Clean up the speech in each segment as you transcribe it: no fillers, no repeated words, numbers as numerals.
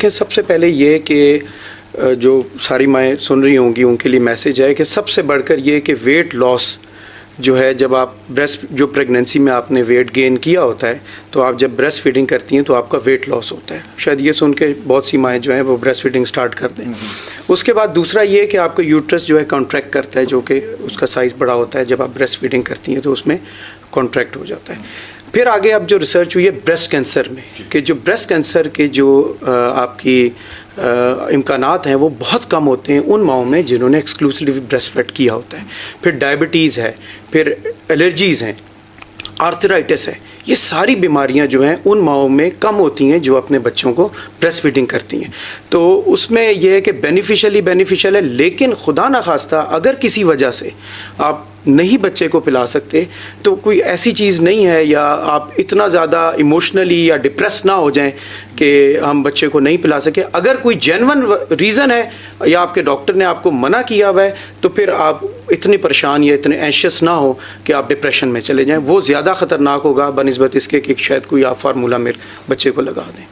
देखें, सबसे पहले ये कि जो सारी माएँ सुन रही होंगी उनके लिए मैसेज है कि सबसे बढ़कर ये कि वेट लॉस जो है, जब आप ब्रेस्ट जो प्रेगनेंसी में आपने वेट गेन किया होता है तो आप जब ब्रेस्ट फीडिंग करती हैं तो आपका वेट लॉस होता है। शायद ये सुन के बहुत सी माएँ जो हैं वो ब्रेस्ट फीडिंग स्टार्ट कर दें। उसके बाद दूसरा ये कि आपका यूट्रस जो है कॉन्ट्रैक्ट करता है, जो कि उसका साइज़ बड़ा होता है। जब आप ब्रेस्ट फीडिंग करती हैं तो उसमें कॉन्ट्रैक्ट हो जाता है। फिर आगे अब जो रिसर्च हुई है ब्रेस्ट कैंसर में, कि जो ब्रेस्ट कैंसर के जो आपकी इम्कानात हैं वो बहुत कम होते हैं उन माओं में जिन्होंने एक्सक्लूसिवली ब्रेस्ट फेड किया होता है। फिर डायबिटीज़ है, फिर एलर्जीज़ हैं, आर्थराइटिस है। ये सारी बीमारियां जो हैं उन माओं में कम होती हैं जो अपने बच्चों को ब्रेस्ट फीडिंग करती हैं। तो उसमें यह है कि बेनिफिशियल है, लेकिन खुदा ना खास्ता अगर किसी वजह से आप नहीं बच्चे को पिला सकते तो कोई ऐसी चीज़ नहीं है, या आप इतना ज़्यादा इमोशनली या डिप्रेस ना हो जाएं कि हम बच्चे को नहीं पिला सके। अगर कोई जेन्युइन रीज़न है या आपके डॉक्टर ने आपको मना किया हुआ है तो फिर आप इतने परेशान या इतने एंशियस ना हो कि आप डिप्रेशन में चले जाएं। वो ज़्यादा ख़तरनाक होगा बनिस्बत इसके कि शायद कोई आप फार्मूला मिल बच्चे को लगा दें।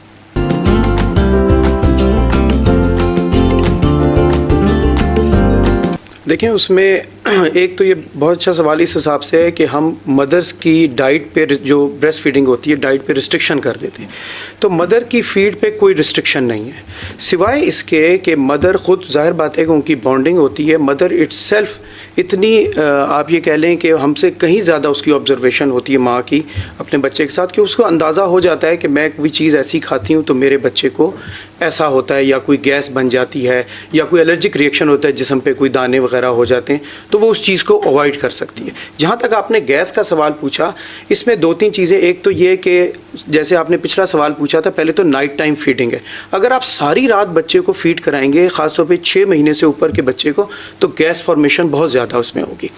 देखें, उसमें एक तो ये बहुत अच्छा सवाल इस हिसाब से है कि हम मदर्स की डाइट पे, जो ब्रेस्ट फीडिंग होती है, डाइट पे रिस्ट्रिक्शन कर देते हैं। तो मदर की फीड पे कोई रिस्ट्रिक्शन नहीं है, सिवाय इसके कि मदर खुद, जाहिर बात है कि उनकी बॉन्डिंग होती है। मदर इट्सेल्फ इतनी आप ये कह लें कि हमसे कहीं ज़्यादा उसकी ऑब्जर्वेशन होती है माँ की अपने बच्चे के साथ, कि उसको अंदाज़ा हो जाता है कि मैं कोई चीज़ ऐसी खाती हूँ तो मेरे बच्चे को ऐसा होता है, या कोई गैस बन जाती है, या कोई एलर्जिक रिएक्शन होता है, जिस्म पे कोई दाने वगैरह हो जाते हैं, तो वो उस चीज़ को अवॉइड कर सकती है। जहाँ तक आपने गैस का सवाल पूछा, इसमें दो तीन चीज़ें। एक तो ये कि जैसे आपने पिछला सवाल पूछा था, पहले तो नाइट टाइम फीडिंग है। अगर आप सारी रात बच्चे को फीड कराएंगे, ख़ासतौर पर 6 महीने से ऊपर के बच्चे को, तो गैस फॉर्मेशन बहुत ज़्यादा उसमें होगी।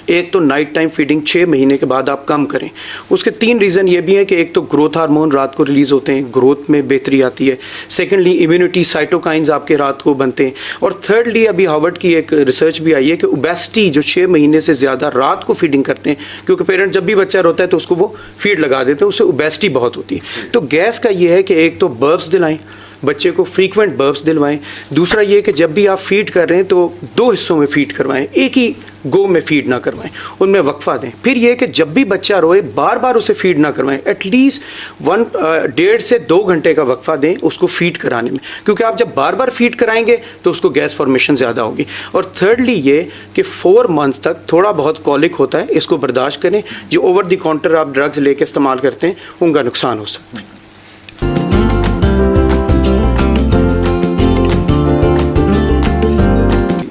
एक तो नाइट टाइम फीडिंग 6 महीने के बाद आप कम करें। उसके 3 रीज़न ये भी हैं कि एक तो ग्रोथ हार्मोन रात को रिलीज़ होते हैं, ग्रोथ में बेहतरी आती है। सेकेंडली इम्यूनिटी, साइटोकाइंस आपके रात को बनते हैं। और थर्डली अभी हार्वर्ड की एक रिसर्च भी आई है कि ओबेसिटी, जो 6 महीने से ज़्यादा रात को फीडिंग करते हैं, क्योंकि पेरेंट जब भी बच्चा रोता है तो उसको वो फीड लगा देते हैं, उससे ओबेसिटी बहुत होती है। तो गैस का ये है कि एक तो बर्ब्स दिलाएं, बच्चे को फ्रीक्वेंट बर्ब्स दिलवाएं। दूसरा ये कि जब भी आप फीड कर रहे हैं तो 2 हिस्सों में फीड करवाएं, एक ही गो में फीड ना करवाएं, उनमें वक्फा दें। फिर ये कि जब भी बच्चा रोए बार बार उसे फीड ना करवाएं, एटलीस्ट 1.5 से 2 घंटे का वक्फा दें उसको फीड कराने में, क्योंकि आप जब बार बार फीड कराएंगे तो उसको गैस फॉर्मेशन ज़्यादा होगी। और थर्डली ये कि 4 मंथ तक थोड़ा बहुत कॉलिक होता है, इसको बर्दाश्त करें। जो ओवर द काउंटर आप ड्रग्स लेके इस्तेमाल करते हैं उनका नुकसान हो सकता है।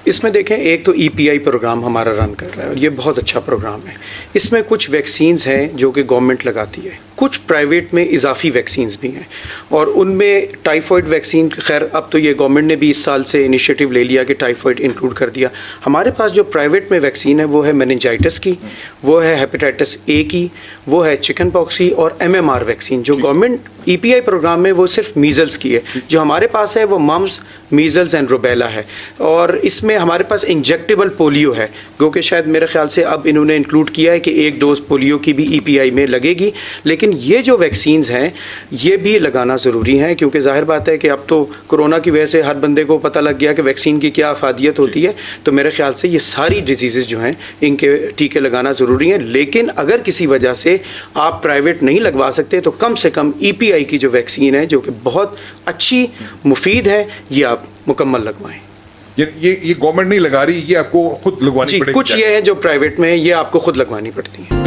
इसमें देखें, एक तो EPI प्रोग्राम हमारा रन कर रहा है और ये बहुत अच्छा प्रोग्राम है। इसमें कुछ वैक्सीन्स हैं जो कि गवर्नमेंट लगाती है, कुछ प्राइवेट में इजाफी वैक्सीन्स भी हैं, और उनमें टाइफॉइड वैक्सीन, खैर अब तो ये गवर्नमेंट ने भी इस साल से इनिशिएटिव ले लिया कि टाइफॉइड इंक्लूड कर दिया। हमारे पास जो प्राइवेट में वैक्सीन है वो है मेनिंजाइटिस की, वो है हेपेटाइटिस A की, वो है चिकन पॉक्स की, और MMR वैक्सीन। जो गवर्नमेंट EPI प्रोग्राम में वो सिर्फ मीजल्स की है। जो हमारे पास है वो मम्स, मीजल्स एंड रुबेला है। और इसमें हमारे पास इंजेक्टेबल पोलियो है, क्योंकि शायद मेरे ख्याल से अब इन्होंने इंक्लूड किया है कि 1 डोज पोलियो की भी EPI में लगेगी। लेकिन ये जो वैक्सीन्स हैं ये भी लगाना ज़रूरी है, क्योंकि जाहिर बात है कि अब तो कोरोना की वजह से हर बंदे को पता लग गया कि वैक्सीन की क्या अफादियत होती है। तो मेरे ख्याल से ये सारी डिजीज़ जो हैं इनके टीके लगाना ज़रूरी है। लेकिन अगर किसी वजह से आप प्राइवेट नहीं लगवा सकते तो कम से कम EPI की जो वैक्सीन है, जो कि बहुत अच्छी मुफीद है, ये आप मुकम्मल लगवाएं। ये गवर्नमेंट नहीं लगा रही, ये आपको खुद लगवानी पड़ेगी। कुछ ये है जो प्राइवेट में, ये आपको खुद लगवानी पड़ती है।